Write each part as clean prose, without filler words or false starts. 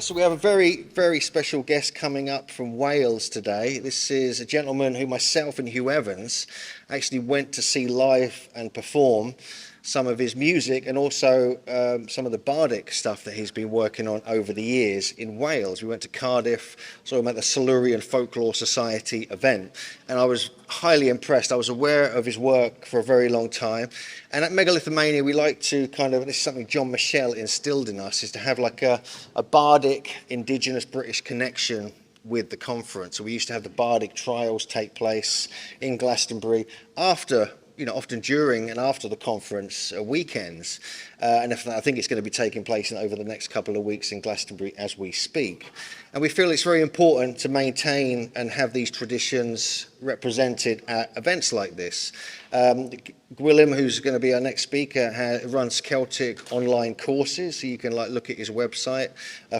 So we have a very, very special guest coming up from Wales today. This is a gentleman who myself and Hugh Evans actually went to see live and perform some of his music, and also some of the Bardic stuff that he's been working on over the years in Wales. We went to Cardiff, saw him at the Silurian Folklore Society event, and I was highly impressed. I was aware of his work for a very long time, and at Megalithomania we like to this is something John Michel instilled in us, is to have like a Bardic Indigenous British connection with the conference. So we used to have the Bardic trials take place in Glastonbury after, often during and after the conference weekends. And I think it's going to be taking place over the next couple of weeks in Glastonbury as we speak. And we feel it's very important to maintain and have these traditions represented at events like this. Gwilym, who's going to be our next speaker, runs Celtic online courses, so you can look at his website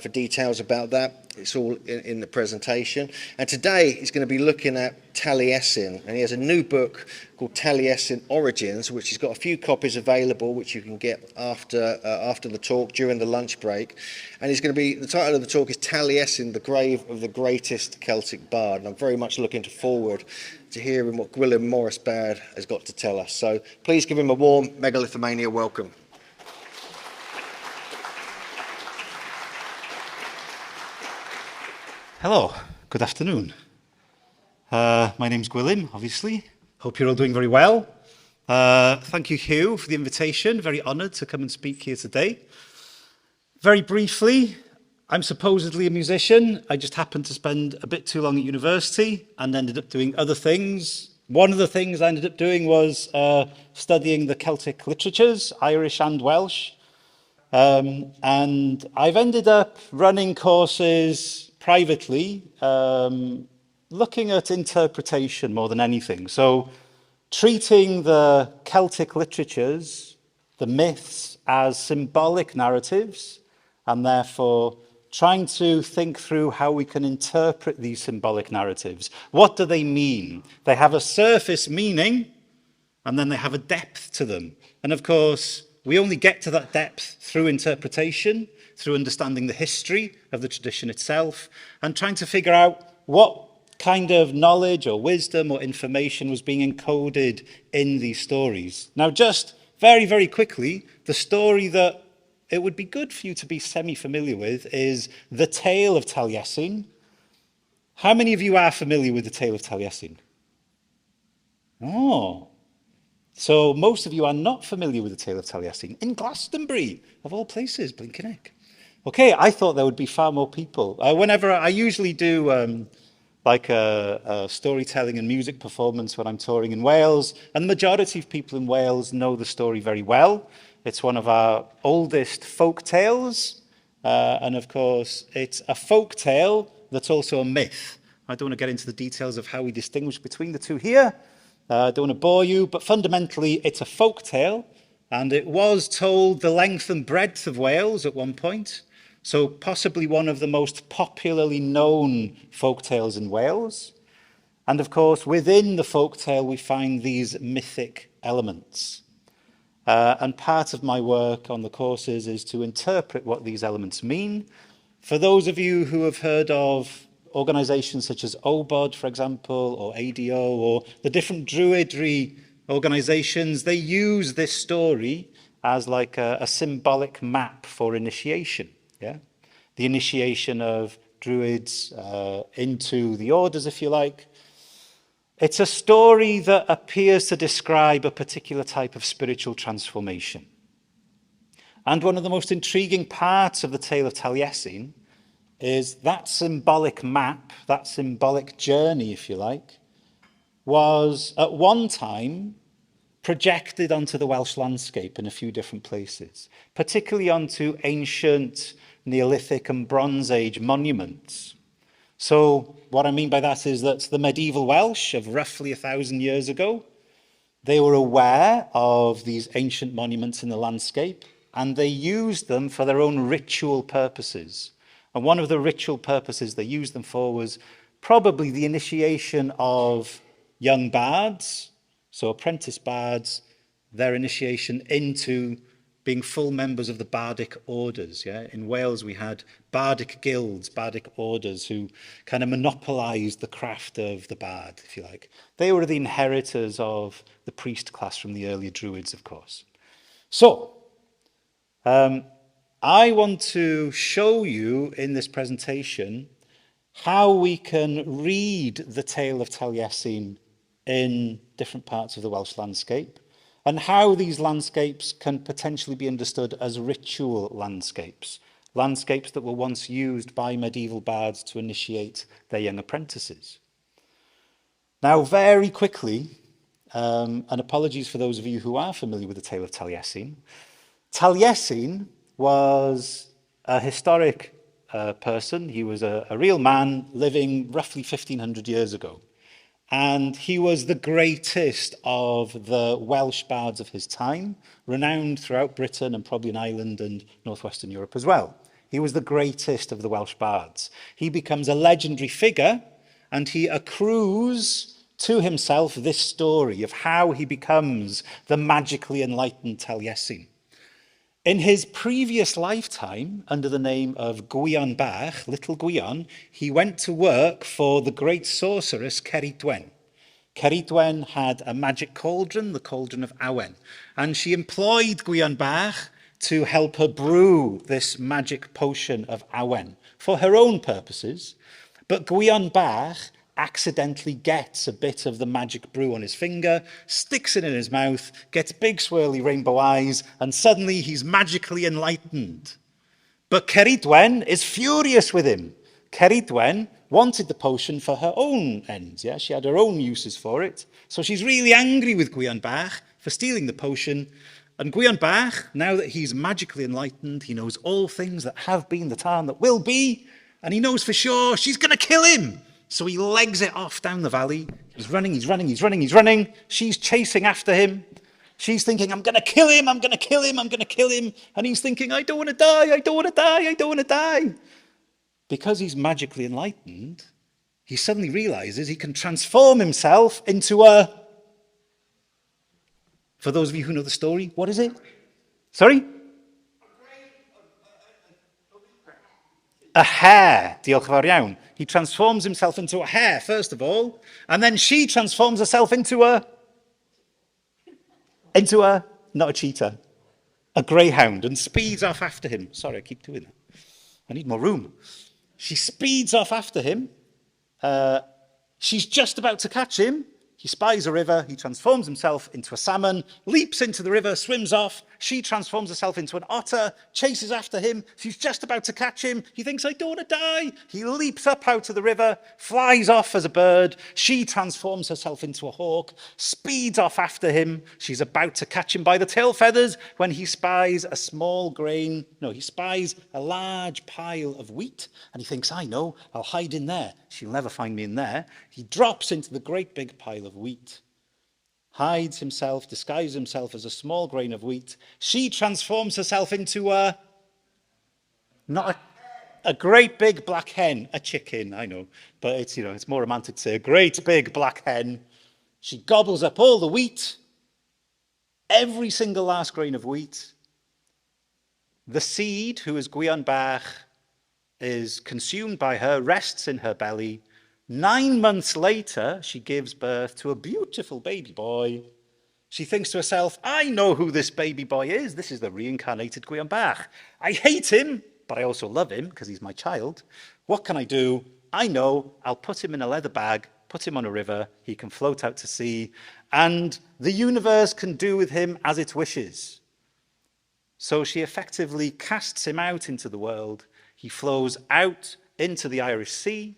for details about that. It's all in the presentation. And today he's going to be looking at Taliesin, and he has a new book called Taliesin Origins, which he's got a few copies available, which you can get after the talk during the lunch break. And the title of the talk is Taliesin, the Grave of the Greatest Celtic Bard. And I'm very much looking forward to hearing what Gwilym Morus-Baird has got to tell us. So please give him a warm Megalithomania welcome. Hello, good afternoon. My name's Gwilym, obviously. Hope you're all doing very well. Thank you, Hugh, for the invitation. Very honoured to come and speak here today. Very briefly, I'm supposedly a musician. I just happened to spend a bit too long at university and ended up doing other things. One of the things I ended up doing was studying the Celtic literatures, Irish and Welsh. And I've ended up running courses privately, looking at interpretation more than anything. So treating the Celtic literatures, the myths, as symbolic narratives, and therefore trying to think through how we can interpret these symbolic narratives. What do they mean? They have a surface meaning, and then they have a depth to them. And of course, we only get to that depth through interpretation, through understanding the history of the tradition itself, and trying to figure out what kind of knowledge or wisdom or information was being encoded in these stories. Now, just very, very quickly, the story that it would be good for you to be semi-familiar with is the tale of Taliesin. How many of you are familiar with the tale of Taliesin? Oh, so most of you are not familiar with the tale of Taliesin in Glastonbury, of all places, blinking heck. Okay, I thought there would be far more people. Whenever I usually do a storytelling and music performance when I'm touring in Wales, and the majority of people in Wales know the story very well. It's one of our oldest folk tales, and of course, it's a folk tale that's also a myth. I don't want to get into the details of how we distinguish between the two here. I don't want to bore you, but fundamentally, it's a folk tale, and it was told the length and breadth of Wales at one point. So possibly one of the most popularly known folk tales in Wales. And of course, within the folk tale, we find these mythic elements. And part of my work on the courses is to interpret what these elements mean. For those of you who have heard of organizations such as OBOD, for example, or ADO, or the different druidry organizations, they use this story as like a symbolic map for initiation. Yeah, the initiation of druids into the orders, if you like. It's a story that appears to describe a particular type of spiritual transformation. And one of the most intriguing parts of the tale of Taliesin is that symbolic map, that symbolic journey, if you like, was at one time projected onto the Welsh landscape in a few different places, particularly onto ancient Neolithic and Bronze Age monuments. So what I mean by that is that the medieval Welsh of roughly 1,000 years ago, they were aware of these ancient monuments in the landscape, and they used them for their own ritual purposes. And one of the ritual purposes they used them for was probably the initiation of young bards, so apprentice bards, their initiation into being full members of the Bardic orders. Yeah? In Wales, we had Bardic guilds, Bardic orders, who kind of monopolised the craft of the bard, if you like. They were the inheritors of the priest class from the earlier Druids, of course. So, I want to show you in this presentation how we can read the tale of Taliesin in different parts of the Welsh landscape, and how these landscapes can potentially be understood as ritual landscapes, landscapes that were once used by medieval bards to initiate their young apprentices. Now, very quickly, and apologies for those of you who are familiar with the tale of Taliesin, Taliesin was a historic person. He was a real man living roughly 1500 years ago. And he was the greatest of the Welsh bards of his time, renowned throughout Britain and probably in Ireland and northwestern Europe as well. He was the greatest of the Welsh bards. He becomes a legendary figure, and he accrues to himself this story of how he becomes the magically enlightened Taliesin. In his previous lifetime, under the name of Gwilym Bach, Little Gwilym, he went to work for the great sorceress Ceridwen. Ceridwen had a magic cauldron, the cauldron of Awen, and she employed Gwilym Bach to help her brew this magic potion of Awen for her own purposes. But Gwilym Bach accidentally gets a bit of the magic brew on his finger, sticks it in his mouth, gets big swirly rainbow eyes, and suddenly he's magically enlightened. But Ceridwen is furious with him. Ceridwen wanted the potion for her own ends. Yeah? She had her own uses for it. So she's really angry with Gwilym Bach for stealing the potion. And Gwilym Bach, now that he's magically enlightened, he knows all things that have been, that are, and that will be, and he knows for sure she's going to kill him. So he legs it off down the valley. He's running, he's running, he's running, he's running. She's chasing after him. She's thinking, I'm going to kill him, I'm going to kill him, I'm going to kill him. And he's thinking, I don't want to die, I don't want to die, I don't want to die. Because he's magically enlightened, he suddenly realizes he can transform himself into a... For those of you who know the story, what is it? Sorry? A hare. Diolch yn fawr iawn. He transforms himself into a hare, first of all, and then she transforms herself into a, not a cheetah, a greyhound, and speeds off after him. Sorry, I keep doing that. I need more room. She speeds off after him. She's just about to catch him. He spies a river, he transforms himself into a salmon, leaps into the river, swims off. She transforms herself into an otter, chases after him. She's just about to catch him. He thinks, I don't want to die. He leaps up out of the river, flies off as a bird. She transforms herself into a hawk, speeds off after him. She's about to catch him by the tail feathers when he spies he spies a large pile of wheat. And he thinks, I know, I'll hide in there. She'll never find me in there. He drops into the great big pile of wheat, hides himself, disguises himself as a small grain of wheat. She transforms herself into a great big black hen, a chicken, I know, but it's more romantic to say a great big black hen. She gobbles up all the wheat, every single last grain of wheat. The seed, who is Gwilym Bach, is consumed by her, rests in her belly. 9 months later, she gives birth to a beautiful baby boy. She thinks to herself, I know who this baby boy is. This is the reincarnated Gwilym Bach. I hate him, but I also love him because he's my child. What can I do? I know, I'll put him in a leather bag, put him on a river, he can float out to sea, and the universe can do with him as it wishes. So she effectively casts him out into the world. He flows out into the Irish Sea,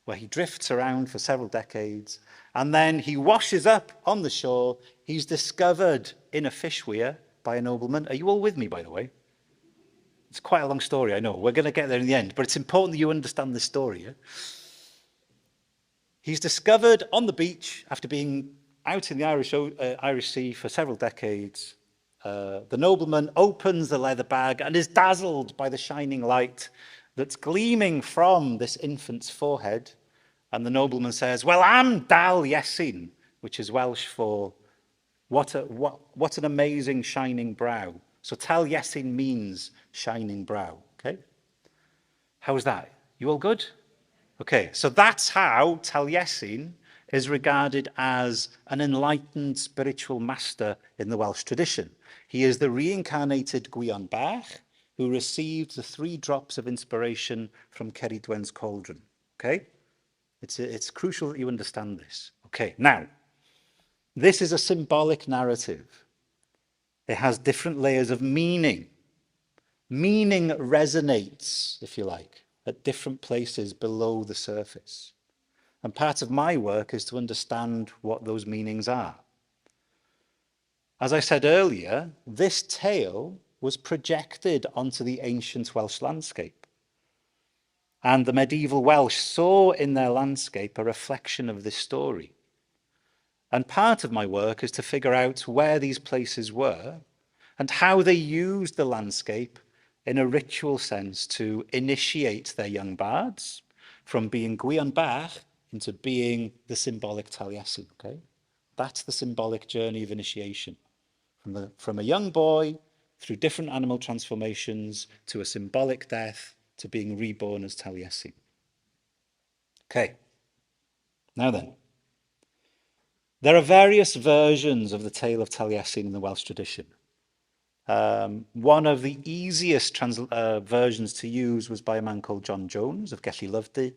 where he drifts around for several decades, and then he washes up on the shore. He's discovered in a fish weir by a nobleman. Are you all with me, by the way? It's quite a long story, I know. We're going to get there in the end, but it's important that you understand this story. Yeah? He's discovered on the beach after being out in the Irish Sea for several decades. The nobleman opens the leather bag and is dazzled by the shining light that's gleaming from this infant's forehead. And the nobleman says, well, I'm Taliesin, which is Welsh for what an amazing shining brow. So Taliesin means shining brow, okay? How is that? You all good? Okay, so that's how Taliesin is regarded as an enlightened spiritual master in the Welsh tradition. He is the reincarnated Gwilym Bach who received the 3 drops of inspiration from Ceridwen's cauldron. Okay? It's crucial that you understand this. Okay, now, this is a symbolic narrative. It has different layers of meaning. Meaning resonates, if you like, at different places below the surface. And part of my work is to understand what those meanings are. As I said earlier, this tale was projected onto the ancient Welsh landscape. And the medieval Welsh saw in their landscape a reflection of this story. And part of my work is to figure out where these places were and how they used the landscape in a ritual sense to initiate their young bards from being Gwilym Bach into being the symbolic Taliesin, okay? That's the symbolic journey of initiation. From a young boy through different animal transformations to a symbolic death to being reborn as Taliesin. Okay, now then. There are various versions of the tale of Taliesin in the Welsh tradition. One of the easiest versions to use was by a man called John Jones of Gelli Lyfdy.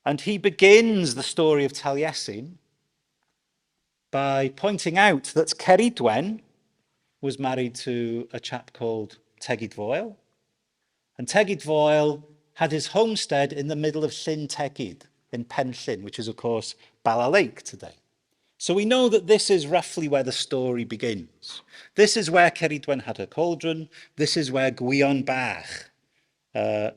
And he begins the story of Taliesin by pointing out that Ceridwen was married to a chap called Tegid Foel. And Tegid Foel had his homestead in the middle of Llyn Tegid in Penllyn, which is, of course, Bala Lake today. So we know that this is roughly where the story begins. This is where Ceridwen had her cauldron. This is where Gwilym Bach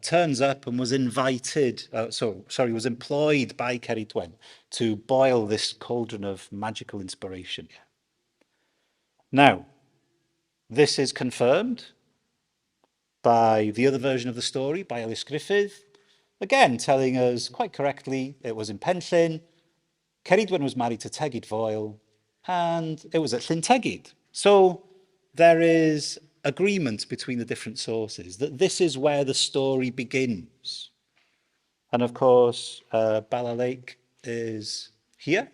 turns up and was was employed by Ceridwen to boil this cauldron of magical inspiration. Now, this is confirmed by the other version of the story, by Ellis Griffith, again telling us quite correctly it was in Penllyn. Ceridwen was married to Tegid Foel, and it was at Llyn Tegid. So there is agreement between the different sources that this is where the story begins. And of course, Bala Lake is here.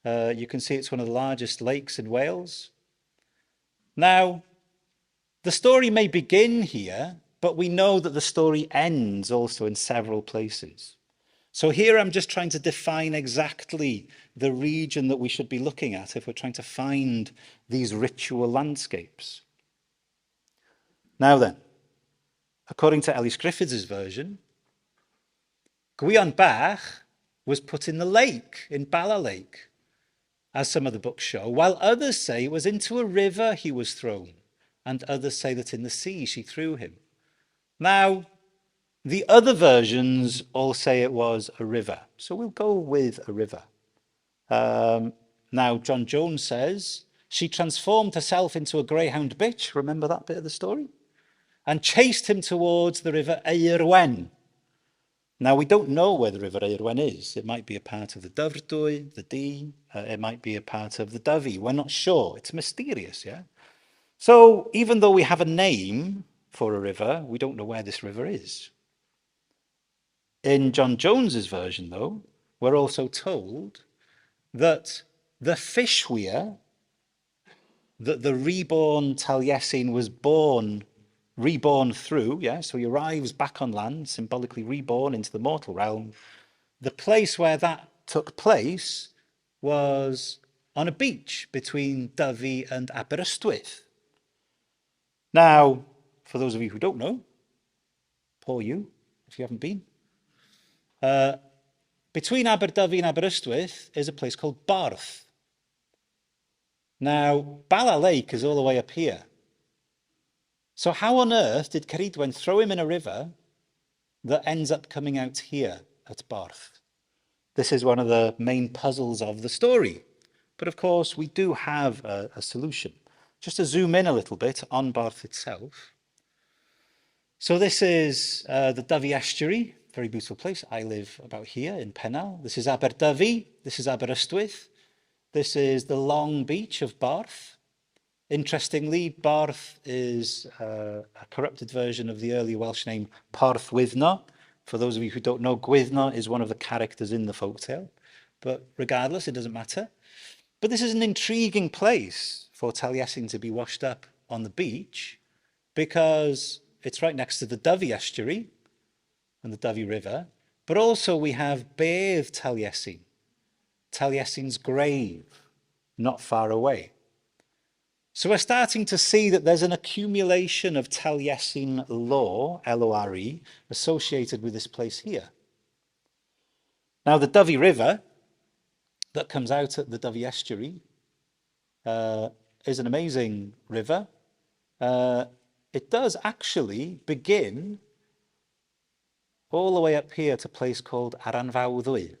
You can see it's one of the largest lakes in Wales. Now, the story may begin here, but we know that the story ends also in several places. So here I'm just trying to define exactly the region that we should be looking at if we're trying to find these ritual landscapes. Now then, according to Ellis Griffiths' version, Gwilym Bach was put in the lake, in Bala Lake, as some of the books show, while others say it was into a river he was thrown, and others say that in the sea she threw him. Now, the other versions all say it was a river, so we'll go with a river. Now, John Jones says, she transformed herself into a greyhound bitch, remember that bit of the story? And chased him towards the river Eirwen. Now, we don't know where the river Eirwen is. It might be a part of the Dyfrdwy, the Dee, it might be a part of the Dyfi. We're not sure. It's mysterious, yeah? So, even though we have a name for a river, we don't know where this river is. In John Jones's version, though, we're also told that the fish weir that the reborn Taliesin was reborn through, yeah, so he arrives back on land, symbolically reborn into the mortal realm. The place where that took place was on a beach between Dyfi and Aberystwyth. Now, for those of you who don't know, poor you, if you haven't been, between Aberdyfi and Aberystwyth is a place called Barth. Now, Bala Lake is all the way up here. So how on earth did Ceridwen throw him in a river that ends up coming out here at Barth? This is one of the main puzzles of the story. But of course, we do have a solution. Just to zoom in a little bit on Barth itself. So this is the Dyfi Estuary, very beautiful place. I live about here in Pennal. This is Aberdyfi. This is Aberystwyth. This is the long beach of Barth. Interestingly, Barth is a corrupted version of the early Welsh name Porthwydno. For those of you who don't know, Gwyddno is one of the characters in the folktale. But regardless, it doesn't matter. But this is an intriguing place for Taliesin to be washed up on the beach because it's right next to the Dyfi Estuary and the Dyfi River. But also we have Bedd Taliesin, Taliesin's grave, not far away. So we're starting to see that there's an accumulation of Taliesin lore, L-O-R-E, associated with this place here. Now the Dyfi River that comes out at the Dyfi Estuary is an amazing river. It does actually begin all the way up here to a place called Aranfawddwy.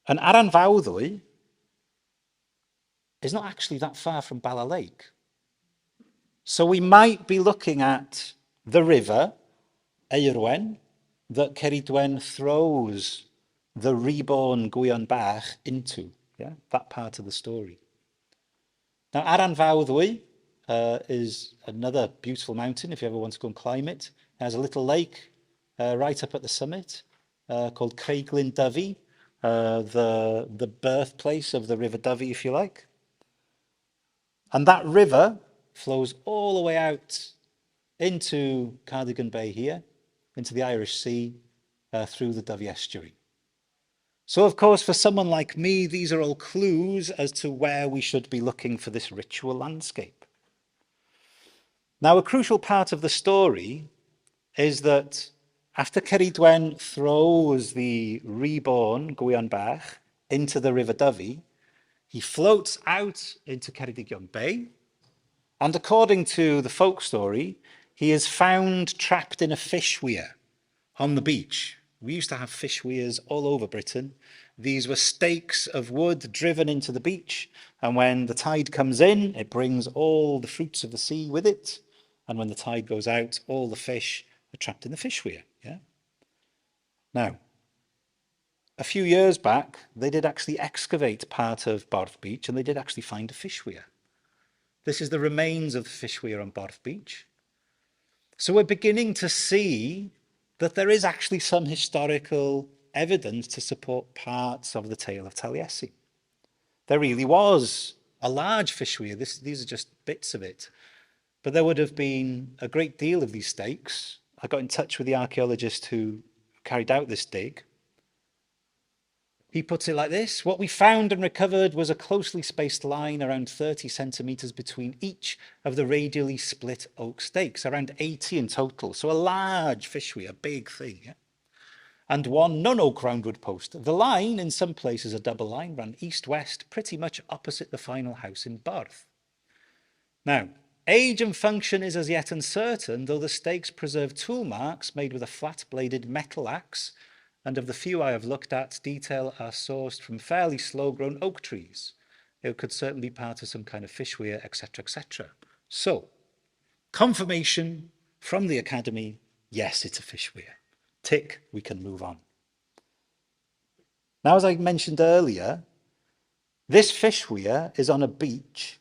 And Aranfawddwy is not actually that far from Bala Lake. So we might be looking at the river, Eirwen, that Ceridwen throws the reborn Gwilym Bach into, that part of the story. Now, Aranfawddwy is another beautiful mountain if you ever want to go and climb it. It has a little lake right up at the summit called Creiglin Dyfi, the birthplace of the River Dyfi, if you like. And that river flows all the way out into Cardigan Bay here, into the Irish Sea, through the Dyfi Estuary. So, of course, for someone like me, these are all clues as to where we should be looking for this ritual landscape. Now, a crucial part of the story is that after Ceridwen throws the reborn Gwilym Bach into the River Dyfi, he floats out into Ceredigion Bay, and according to the folk story, he is found trapped in a fish weir on the beach. We used to have fish weirs all over Britain. These were stakes of wood driven into the beach, and when the tide comes in, it brings all the fruits of the sea with it, and when the tide goes out, all the fish are trapped in the fish weir. Now, a few years back, they did actually excavate part of Barth Beach, and they did actually find a fish weir. This is the remains of the fish weir on Barth Beach. So we're beginning to see that there is actually some historical evidence to support parts of the tale of Taliesin. There really was a large fish weir. These are just bits of it. But there would have been a great deal of these stakes. I got in touch with the archaeologist who carried out this dig. He puts it like this: what we found and recovered was a closely spaced line around 30 centimetres between each of the radially split oak stakes, around 80 in total. So a large fish weir, a big thing. And one non-oak roundwood post. The line, in some places a double line, ran east-west, pretty much opposite the final house in Barth. Now, age and function is as yet uncertain, though the stakes preserve tool marks made with a flat-bladed metal axe, and of the few I have looked at, detail are sourced from fairly slow-grown oak trees. It could certainly be part of some kind of fish weir, etc., etc. So, confirmation from the Academy, yes, it's a fish weir. Tick, we can move on. Now, as I mentioned earlier, this fish weir is on a beach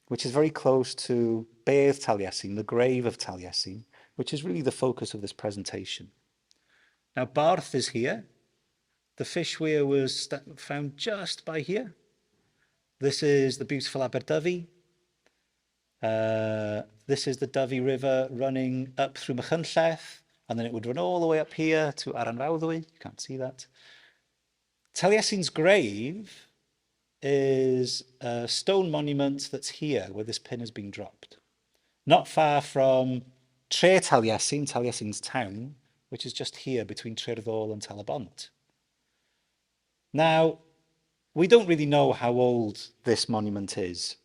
which is very close to Bedd Taliesin, the grave of Taliesin, which is really the focus of this presentation. Now, Barth is here. The fish weir was found just by here. This is the beautiful Aberdyfi. This is the Dyfi River running up through Machynlleth, and then it would run all the way up here to Aranfawddwy. You can't see that. Taliesin's grave is a stone monument that's here, where this pin has been dropped. Not far from Tre Taliesin, Taliesin's town, which is just here between Tryrddol and Talabont. Now, we don't really know how old this monument is.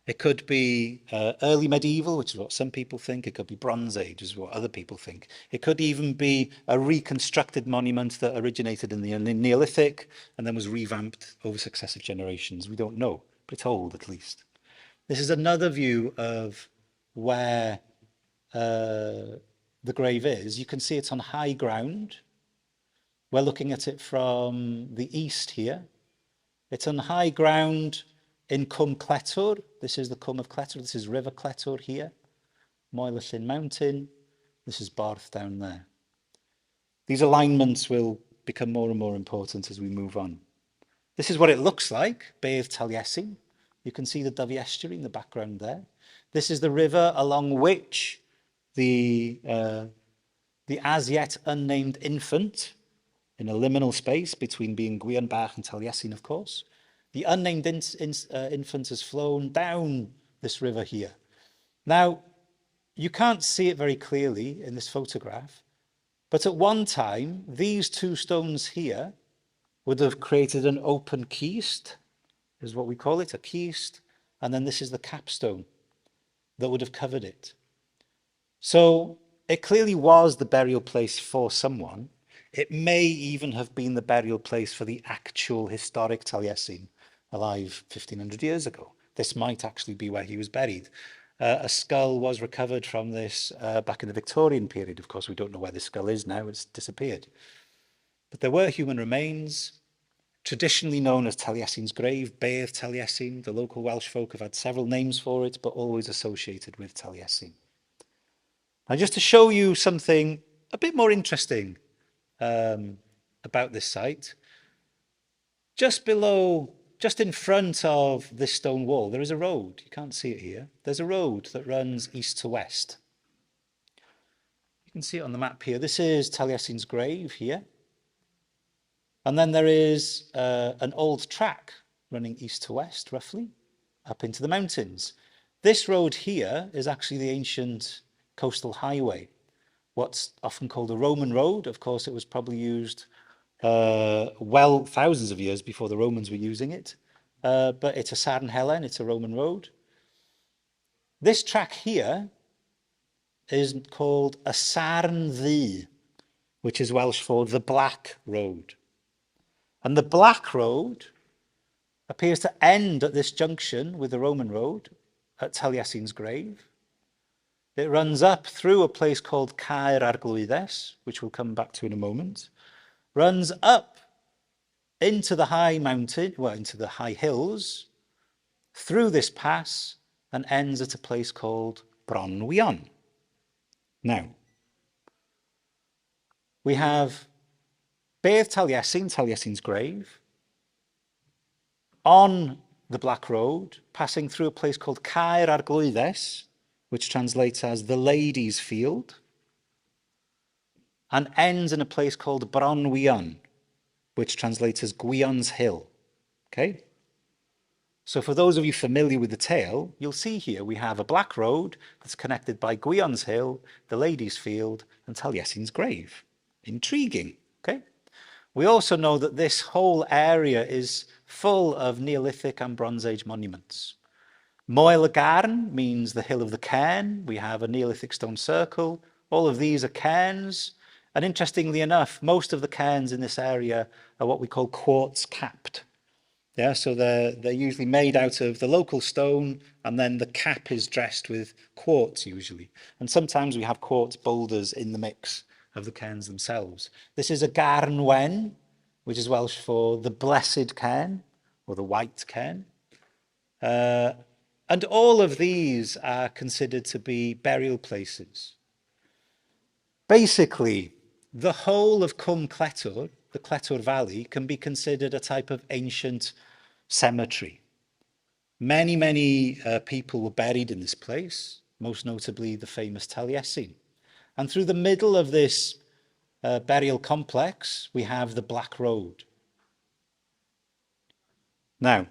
It could be early medieval, which is what some people think. It could be Bronze Age, which is what other people think. It could even be a reconstructed monument that originated in the Neolithic and then was revamped over successive generations. We don't know, but it's old at least. This is another view of where the grave is. You can see it's on high ground. We're looking at it from the east here. It's on high ground In Cwm Cletwr, this is the Cwm of Cletwr, this is River Cletwr here. Megalithomania Mountain, this is Barth down there. These alignments will become more and more important as we move on. This is what it looks like, Bedd Taliesin. You can see the Dyfi Estuary in the background there. This is the river along which the as yet unnamed infant, in a liminal space between being Gwilym Bach and Taliesin, of course, the unnamed infant has flown down this river here. Now, you can't see it very clearly in this photograph, but at one time, these two stones here would have created an open keist, is what we call it, a keist, and then this is the capstone that would have covered it. So it clearly was the burial place for someone. It may even have been the burial place for the actual historic Taliesin, alive 1500 years ago. This might actually be where he was buried. A skull was recovered from this back in the Victorian period. Of course, we don't know where the skull is now, it's disappeared. But there were human remains, traditionally known as Taliesin's grave, Bedd Taliesin. The local Welsh folk have had several names for it, but always associated with Taliesin. Now, just to show you something a bit more interesting about this site, just in front of this stone wall, there is a road. You can't see it here. There's a road that runs east to west. You can see it on the map here. This is Taliesin's grave here. And then there is an old track running east to west, roughly, up into the mountains. This road here is actually the ancient coastal highway, what's often called a Roman road. Of course, it was probably used well thousands of years before the Romans were using it, but it's a Sarn Helen, it's a Roman road. This track here is called a Sarn Ddu, which is Welsh for the Black Road. And the Black Road appears to end at this junction with the Roman road at Taliesin's grave. It runs up through a place called Cairns, which we'll come back to in a moment, runs up into the high mountain, well, into the high hills, through this pass, and ends at a place called Bron Wion. Now, we have Bedd Taliesin, Taliesin's grave, on the Black Road, passing through a place called Cairns, which translates as the Lady's Field, and ends in a place called Bron Wion, which translates as Gwion's Hill. Okay? So for those of you familiar with the tale, you'll see here we have a black road that's connected by Gwion's Hill, the Lady's Field, and Taliesin's grave. Intriguing. Okay? We also know that this whole area is full of Neolithic and Bronze Age monuments. Moel y Garn means the hill of the cairn. We have a Neolithic stone circle. All of these are cairns. And interestingly enough, most of the cairns in this area are what we call quartz capped. Yeah, so they're usually made out of the local stone, and then the cap is dressed with quartz usually. And sometimes we have quartz boulders in the mix of the cairns themselves. This is a Garn Wen, which is Welsh for the blessed cairn, or the white cairn. And all of these are considered to be burial places. Basically, the whole of Cwm Cletwr, the Cletwr Valley, can be considered a type of ancient cemetery. Many people were buried in this place, most notably the famous Taliesin. And through the middle of this burial complex, we have the Black Road. Now,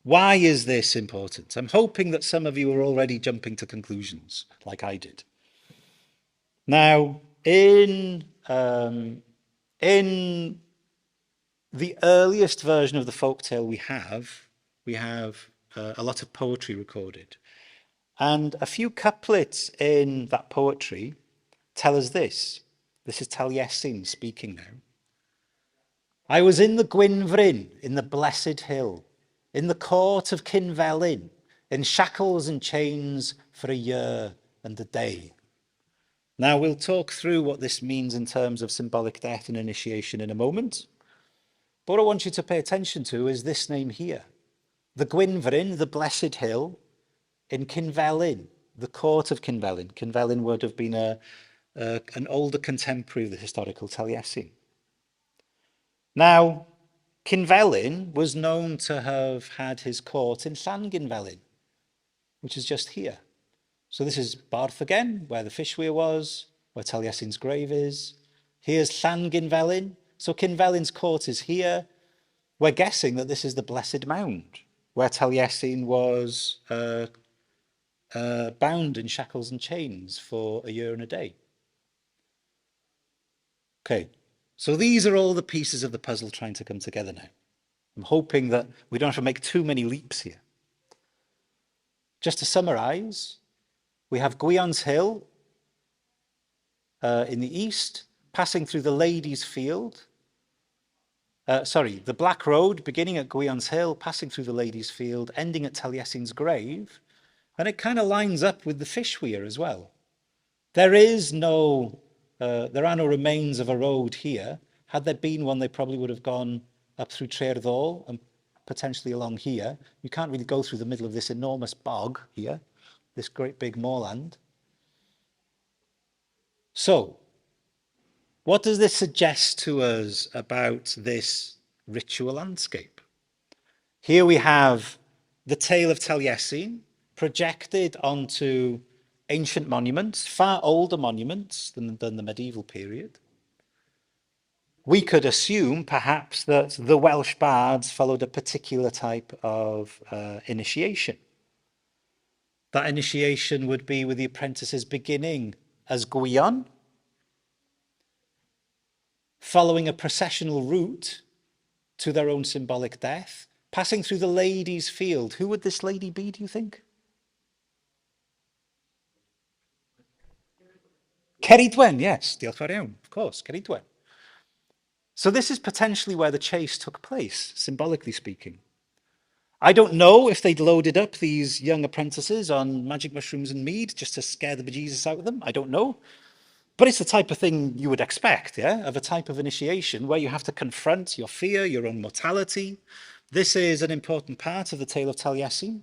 why is this important? I'm hoping that some of you are already jumping to conclusions, like I did. Now, in the earliest version of the folktale we have a lot of poetry recorded. And a few couplets in that poetry tell us this. This is Taliesin speaking now. I was in the Gwynfryn, in the blessed hill, in the court of Kinfelin, in shackles and chains for a year and a day. Now, we'll talk through what this means in terms of symbolic death and initiation in a moment. But what I want you to pay attention to is this name here, the Gwynfryn, the Blessed Hill, in Cinfelyn, the court of Cinfelyn. Cinfelyn would have been an older contemporary of the historical Taliesin. Now, Cinfelyn was known to have had his court in Llanginfelyn, which is just here. So this is Barth again, where the Fishweir was, where Taliesin's grave is. Here's Llanginfelyn. So Cinfelyn's court is here. We're guessing that this is the Blessed Mound, where Taliesin was bound in shackles and chains for a year and a day. Okay, so these are all the pieces of the puzzle trying to come together now. I'm hoping that we don't have to make too many leaps here. Just to summarize, we have Gwion's Hill in the east, passing through the Ladies' Field. The Black Road, beginning at Gwion's Hill, passing through the Ladies' Field, ending at Taliesin's grave. And it kind of lines up with the Fishweir as well. There are no remains of a road here. Had there been one, they probably would have gone up through Trerddol and potentially along here. You can't really go through the middle of this enormous bog here, this great big moorland. So, what does this suggest to us about this ritual landscape? Here we have the tale of Taliesin projected onto ancient monuments, far older monuments than the medieval period. We could assume, perhaps, that the Welsh bards followed a particular type of initiation. That initiation would be with the apprentices beginning as Gwion, following a processional route to their own symbolic death, passing through the Ladies' Field. Who would this lady be, do you think? Ceridwen, yes, diolch fawr iawn, of course, Ceridwen. So this is potentially where the chase took place, symbolically speaking. I don't know if they'd loaded up these young apprentices on magic mushrooms and mead just to scare the bejesus out of them. I don't know. But it's the type of thing you would expect, yeah, of a type of initiation where you have to confront your fear, your own mortality. This is an important part of the tale of Taliesin.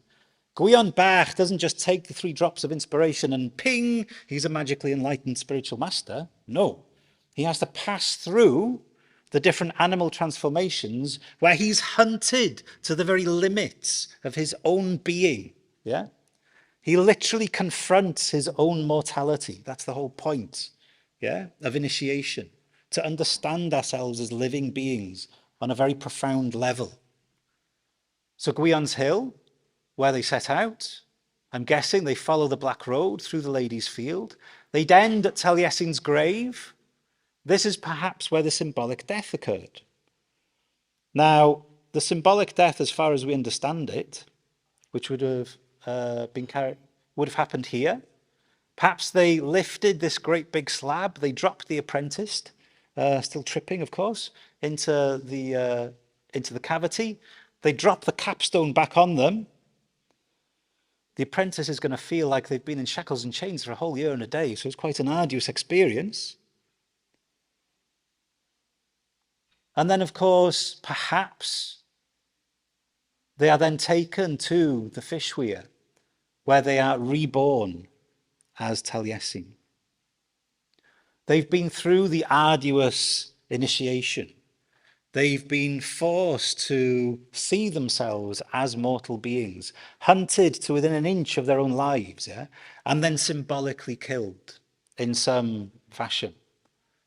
Gwion Bach doesn't just take the 3 drops of inspiration and ping, he's a magically enlightened spiritual master. No, he has to pass through the different animal transformations where he's hunted to the very limits of his own being, yeah? He literally confronts his own mortality. That's the whole point, yeah, of initiation, to understand ourselves as living beings on a very profound level. So Gwion's Hill, where they set out, I'm guessing they follow the Black Road through the Ladies' Field. They'd end at Taliesin's grave. This is perhaps where the symbolic death occurred. Now, the symbolic death, as far as we understand it, which would have happened here. Perhaps they lifted this great big slab. They dropped the apprentice, still tripping, of course, into the cavity. They drop the capstone back on them. The apprentice is going to feel like they've been in shackles and chains for a whole year and a day, so it's quite an arduous experience. And then, of course, perhaps they are then taken to the Fishweir, where they are reborn as Taliesin. They've been through the arduous initiation. They've been forced to see themselves as mortal beings, hunted to within an inch of their own lives, yeah? And then symbolically killed in some fashion.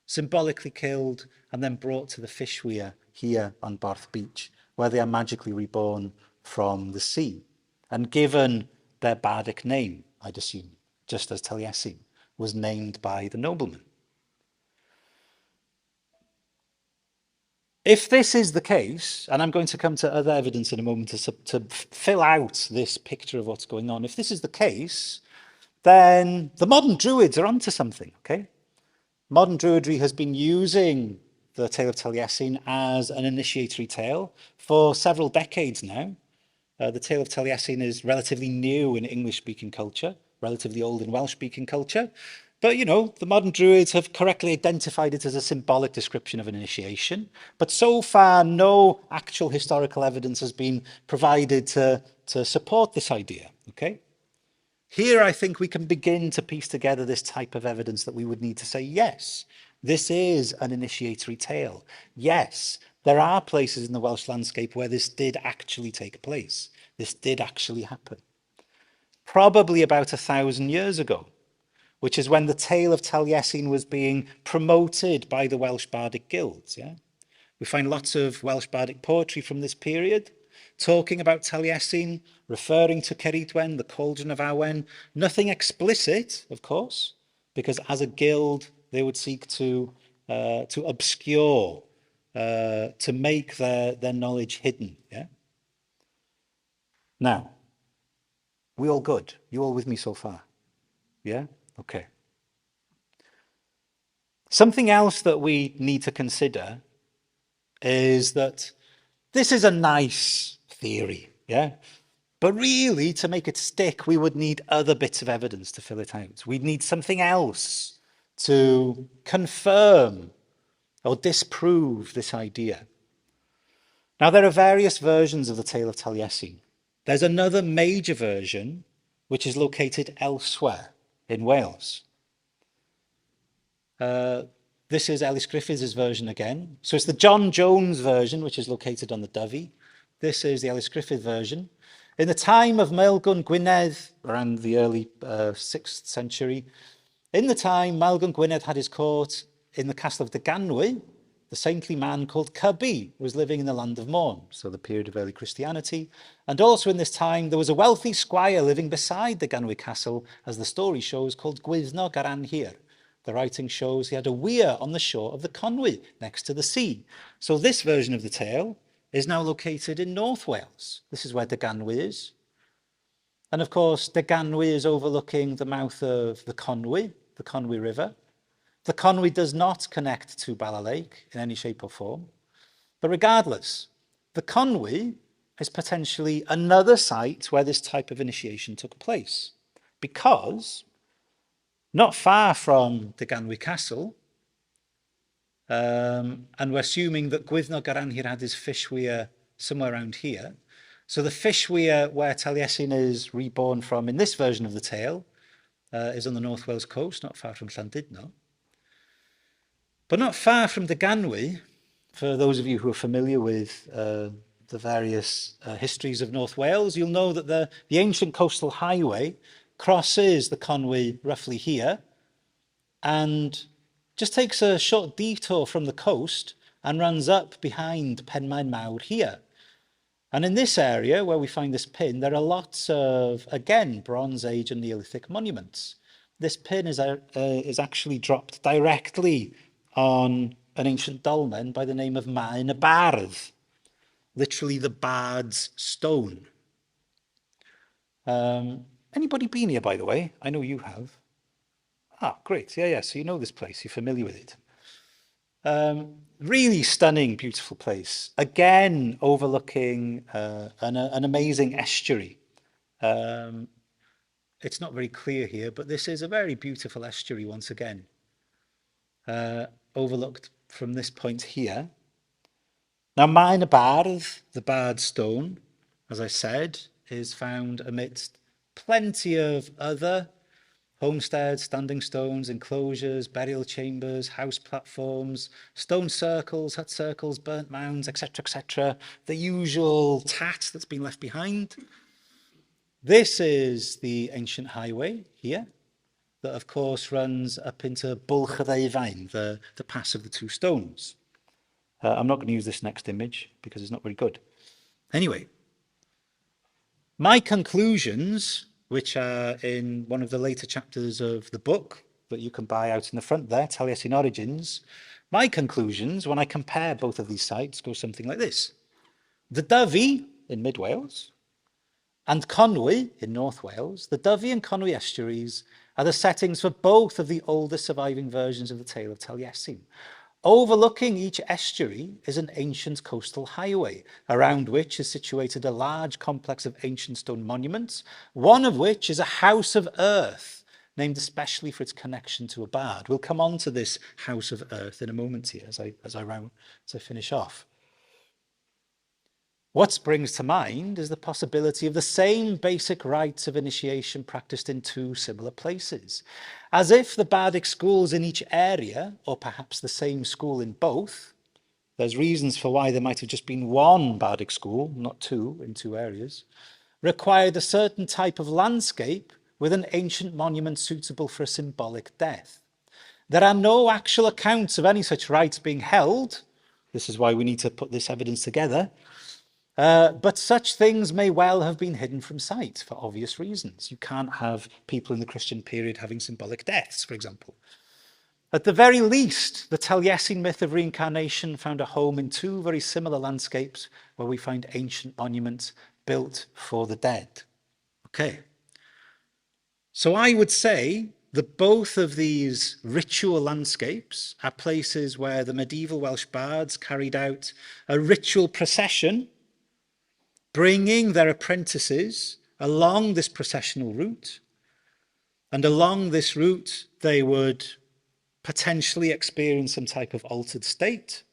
Symbolically killed and then brought to the Fishweir here on Barth Beach, where they are magically reborn from the sea and given their Bardic name, I'd assume, just as Taliesin was named by the nobleman. If this is the case, and I'm going to come to other evidence in a moment to fill out this picture of what's going on, if this is the case, then the modern Druids are onto something, okay? Modern Druidry has been using the tale of Taliesin as an initiatory tale for several decades now. The tale of Taliesin is relatively new in English-speaking culture, relatively old in Welsh-speaking culture. But, you know, the modern Druids have correctly identified it as a symbolic description of an initiation. But so far, no actual historical evidence has been provided to support this idea, okay? Here, I think we can begin to piece together this type of evidence that we would need to say, yes, this is an initiatory tale. Yes, there are places in the Welsh landscape where this did actually take place. This did actually happen. Probably about 1,000 years ago, which is when the tale of Taliesin was being promoted by the Welsh Bardic guilds. Yeah? We find lots of Welsh Bardic poetry from this period, talking about Taliesin, referring to Ceridwen, the cauldron of Awen. Nothing explicit, of course, because as a guild, they would seek to obscure, to make their knowledge hidden. Yeah. Now, we all good? You all with me so far? Yeah? Okay. Something else that we need to consider is that this is a nice theory, yeah? But really, to make it stick, we would need other bits of evidence to fill it out. We'd need something else to confirm or disprove this idea. Now, there are various versions of the tale of Taliesin. There's another major version, which is located elsewhere in Wales. This is Ellis Griffiths' version again. So it's the John Jones version, which is located on the Dyfi. This is the Ellis Griffith version. In the time of Maelgwn Gwynedd, around the early 6th century, in the time Maelgwn Gwynedd had his court in the castle of Dyganwy, the saintly man called Cubby was living in the land of Morn, so the period of early Christianity. And also in this time, there was a wealthy squire living beside Dyganwy castle, as the story shows, called Gwydnog ar Anhir. The writing shows he had a weir on the shore of the Conwy, next to the sea. So this version of the tale is now located in North Wales. This is where Dyganwy is. And of course, Dyganwy is overlooking the mouth of the Conwy River. The Conwy does not connect to Bala Lake in any shape or form. But regardless, the Conwy is potentially another site where this type of initiation took place. Because not far from Dyganwy Castle, and we're assuming that Gwydnog ar Anhir had his fish weir somewhere around here. So the fish weir where Taliesin is reborn from in this version of the tale is on the North Wales coast, not far from Llandudno. But not far from Dyganwy, for those of you who are familiar with the various histories of North Wales, you'll know that the ancient coastal highway crosses the Conwy roughly here and just takes a short detour from the coast and runs up behind Penmaen Mawr here. And in this area where we find this pin, there are lots of, again, Bronze Age and Neolithic monuments. This pin is actually dropped directly on an ancient dolmen by the name of Maen y Bardd, literally the Bard's stone. Anybody been here, by the way? I know you have. Ah, great. Yeah. So you know this place. You're familiar with it. Really stunning, beautiful place. Again, overlooking an amazing estuary. It's not very clear here, but this is a very beautiful estuary once again. Overlooked from this point here. Now, Maen y Bardd, the Bard's stone, as I said, is found amidst plenty of other homesteads, standing stones, enclosures, burial chambers, house platforms, stone circles, hut circles, burnt mounds, etc., the usual tat that's been left behind. This is the ancient highway here that, of course, runs up into Bwlch y Ddeufaen, the pass of the two stones. I'm not going to use this next image because it's not very good. Anyway, my conclusions, which are in one of the later chapters of the book that you can buy out in the front there, Taliesin Origins, my conclusions when I compare both of these sites go something like this. The Dyfi in Mid Wales and Conwy in North Wales, the Dyfi and Conwy estuaries are the settings for both of the oldest surviving versions of the tale of Taliesin. Overlooking each estuary is an ancient coastal highway, around which is situated a large complex of ancient stone monuments, one of which is a house of earth named especially for its connection to a bard. We'll come on to this house of earth in a moment here as I finish off. What springs to mind is the possibility of the same basic rites of initiation practiced in two similar places, as if the bardic schools in each area, or perhaps the same school in both, there's reasons for why there might have just been one bardic school, not two, in two areas, required a certain type of landscape with an ancient monument suitable for a symbolic death. There are no actual accounts of any such rites being held. This is why we need to put this evidence together. But such things may well have been hidden from sight for obvious reasons. You can't have people in the Christian period having symbolic deaths, for example. At the very least, the Taliesin myth of reincarnation found a home in two very similar landscapes where we find ancient monuments built for the dead. Okay. So I would say that both of these ritual landscapes are places where the medieval Welsh bards carried out a ritual procession, bringing their apprentices along this processional route. And along this route, they would potentially experience some type of altered state.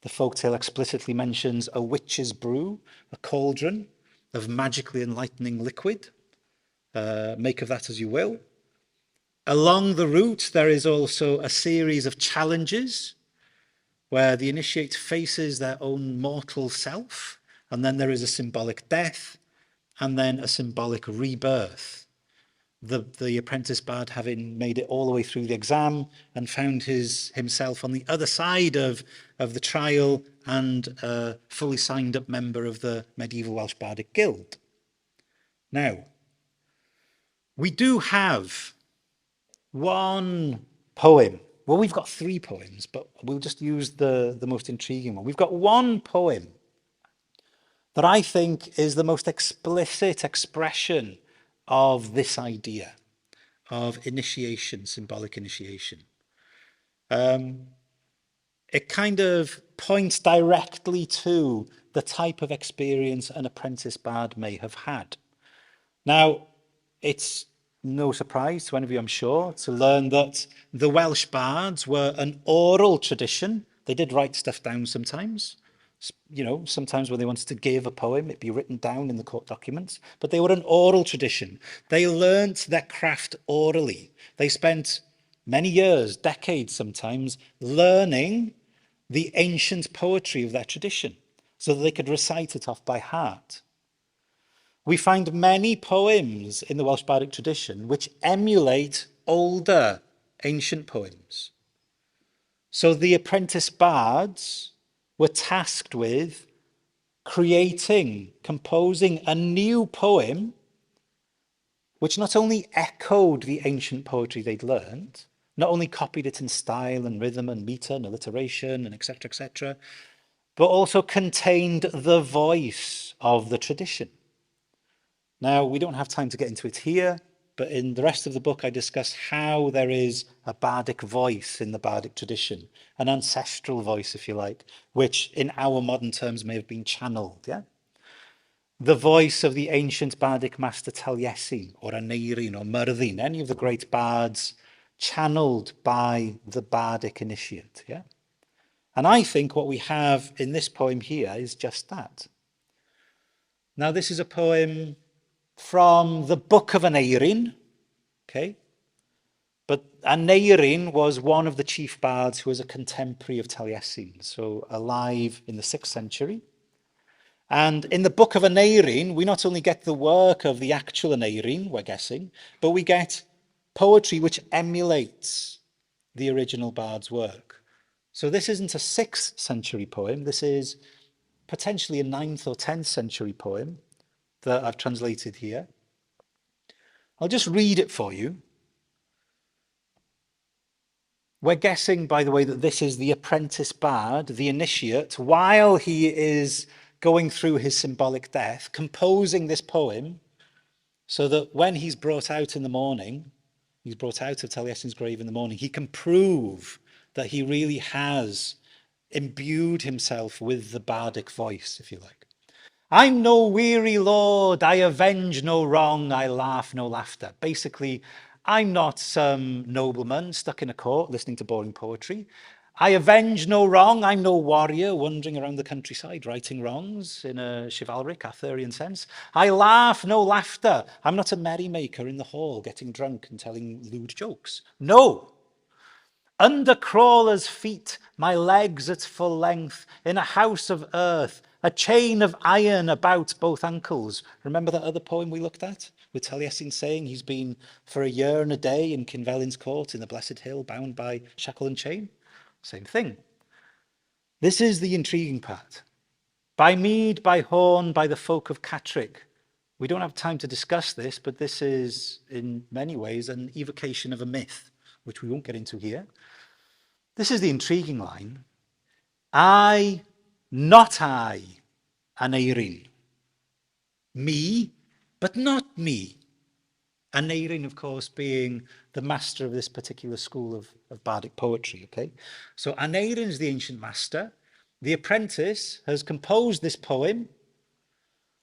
The folktale explicitly mentions a witch's brew, a cauldron of magically enlightening liquid. Make of that as you will. Along the route, there is also a series of challenges where the initiate faces their own mortal self, and then there is a symbolic death, and then a symbolic rebirth. The apprentice bard, having made it all the way through the exam and found himself on the other side of the trial and a fully signed up member of the medieval Welsh Bardic Guild. Now, we do have one poem. Well, we've got three poems, but we'll just use the most intriguing one. We've got one poem that I think is the most explicit expression of this idea of initiation, symbolic initiation. It kind of points directly to the type of experience an apprentice bard may have had. Now, it's no surprise to any of you, I'm sure, to learn that the Welsh bards were an oral tradition. They did write stuff down sometimes. You know, sometimes when they wanted to give a poem, it'd be written down in the court documents, but they were an oral tradition. They learnt their craft orally. They spent many years, decades sometimes, learning the ancient poetry of their tradition so that they could recite it off by heart. We find many poems in the Welsh Bardic tradition which emulate older ancient poems. So the apprentice bards were tasked with composing a new poem which not only echoed the ancient poetry they'd learned, not only copied it in style and rhythm and meter and alliteration and etc., but also contained the voice of the tradition. Now, we don't have time to get into it here, but in the rest of the book, I discuss how there is a bardic voice in the bardic tradition, an ancestral voice, if you like, which in our modern terms may have been channeled, yeah? The voice of the ancient bardic master Taliesin, or Aneirin, or Myrddin, any of the great bards channeled by the bardic initiate, yeah? And I think what we have in this poem here is just that. Now, this is a poem from the Book of Aneirin, okay? But Aneirin was one of the chief bards who was a contemporary of Taliesin, so alive in the 6th century. And in the Book of Aneirin, we not only get the work of the actual Aneirin, we're guessing, but we get poetry which emulates the original bard's work. So this isn't a 6th century poem, this is potentially a 9th or 10th century poem that I've translated here. I'll just read it for you. We're guessing, by the way, that this is the apprentice bard, the initiate, while he is going through his symbolic death, composing this poem so that when he's brought out in the morning, he's brought out of Taliesin's grave in the morning, he can prove that he really has imbued himself with the bardic voice, if you like. I'm no weary lord, I avenge no wrong, I laugh no laughter. Basically, I'm not some nobleman stuck in a court listening to boring poetry. I avenge no wrong. I'm no warrior wandering around the countryside writing wrongs in a chivalric Arthurian sense. I laugh no laughter. I'm not a merrymaker in the hall getting drunk and telling lewd jokes. No. Under crawlers' feet, my legs at full length, in a house of earth, a chain of iron about both ankles. Remember that other poem we looked at? With Taliesin saying he's been for a year and a day in Cynfelin's court in the Blessed Hill, bound by shackle and chain? Same thing. This is the intriguing part. By mead, by horn, by the folk of Catterick. We don't have time to discuss this, but this is in many ways an evocation of a myth, which we won't get into here. This is the intriguing line. I, not I, Aneirin. Me, but not me. Aneirin, of course, being the master of this particular school of Bardic poetry, okay? So Aneirin is the ancient master. The apprentice has composed this poem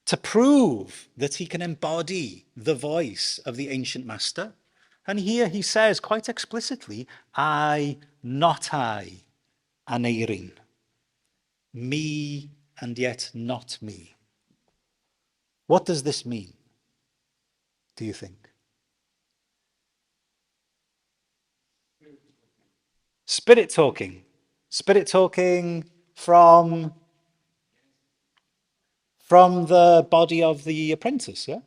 to prove that he can embody the voice of the ancient master. And here he says quite explicitly, I, not I, Aneirin. Me and yet not me. What does this mean, do you think? Spirit talking. Spirit talking from the body of the apprentice, yeah?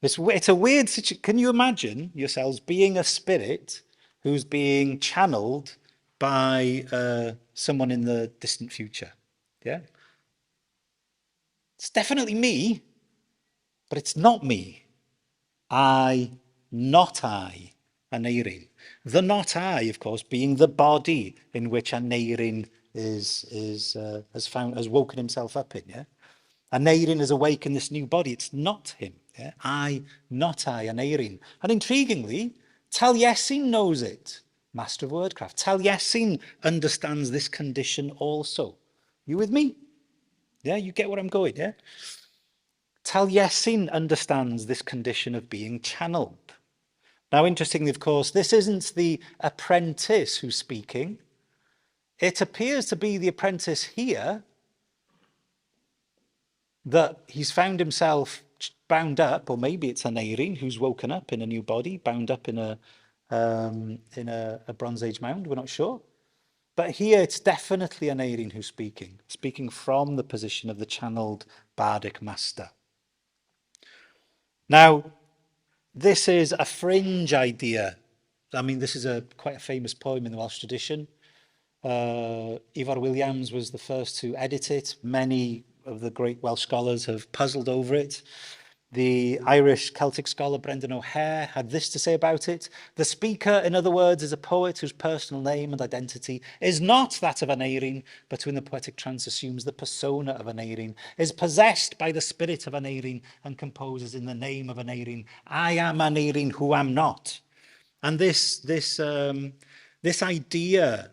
It's a weird situation. Can you imagine yourselves being a spirit who's being channeled by someone in the distant future? Yeah? It's definitely me, but it's not me. I, not I, Aneirin. The not I, of course, being the body in which Aneirin has woken himself up in, yeah? Aneirin has awakened this new body. It's not him. Yeah? I, not I, Aneirin. And intriguingly, Taliesin knows it, master of wordcraft. Taliesin understands this condition also. You with me? Yeah, you get where I'm going, yeah? Taliesin understands this condition of being channeled. Now, interestingly, of course, this isn't the apprentice who's speaking. It appears to be the apprentice here that he's found himself bound up, or maybe it's Aneirin who's woken up in a new body, bound up in a Bronze Age mound, we're not sure. But here it's definitely Aneirin who's speaking from the position of the channeled Bardic master. Now, this is a fringe idea. I mean, this is quite a famous poem in the Welsh tradition. Ifor Williams was the first to edit it. Many of the great Welsh scholars have puzzled over it. The Irish Celtic scholar Brendan O'Hare had this to say about it. The speaker, in other words, is a poet whose personal name and identity is not that of Aneirin, but who in the poetic trance assumes the persona of Aneirin, is possessed by the spirit of Aneirin and composes in the name of Aneirin, I am Aneirin who am not. And this idea,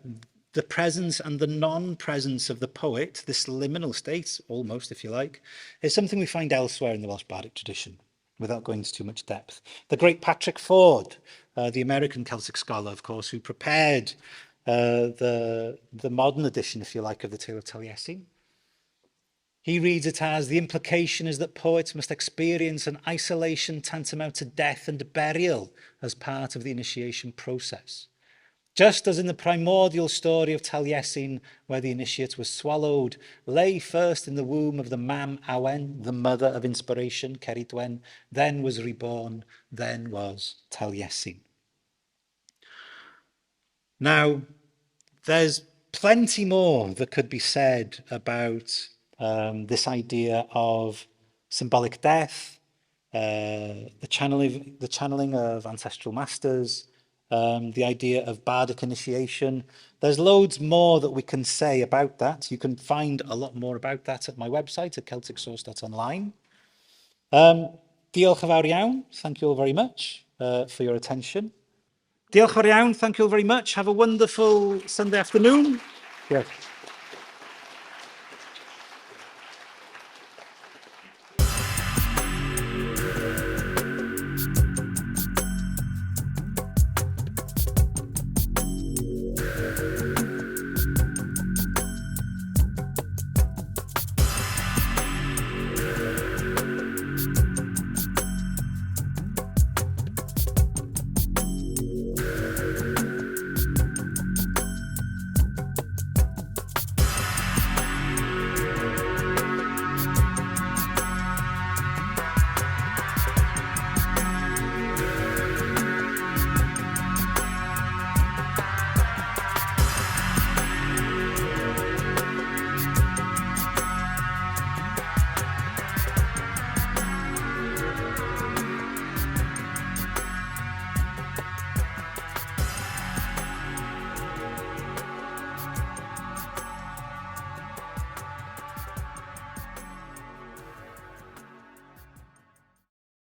the presence and the non-presence of the poet, this liminal state, almost, if you like, is something we find elsewhere in the Welsh Bardic tradition, without going into too much depth. The great Patrick Ford, the American Celtic scholar, of course, who prepared the modern edition, if you like, of the Tale of Taliesin. He reads it as, the implication is that poets must experience an isolation tantamount to death and burial as part of the initiation process. Just as in the primordial story of Taliesin, where the initiate was swallowed, lay first in the womb of the Mam Awen, the mother of inspiration, Ceridwen, then was reborn, then was Taliesin. Now, there's plenty more that could be said about this idea of symbolic death, the channeling of ancestral masters, the idea of bardic initiation. There's loads more that we can say about that. You can find a lot more about that at my website at celticsource.online. Diolch yn fawr iawn. Thank you all very much for your attention. Diolch yn fawr iawn. Thank you all very much. Have a wonderful Sunday afternoon. Yeah.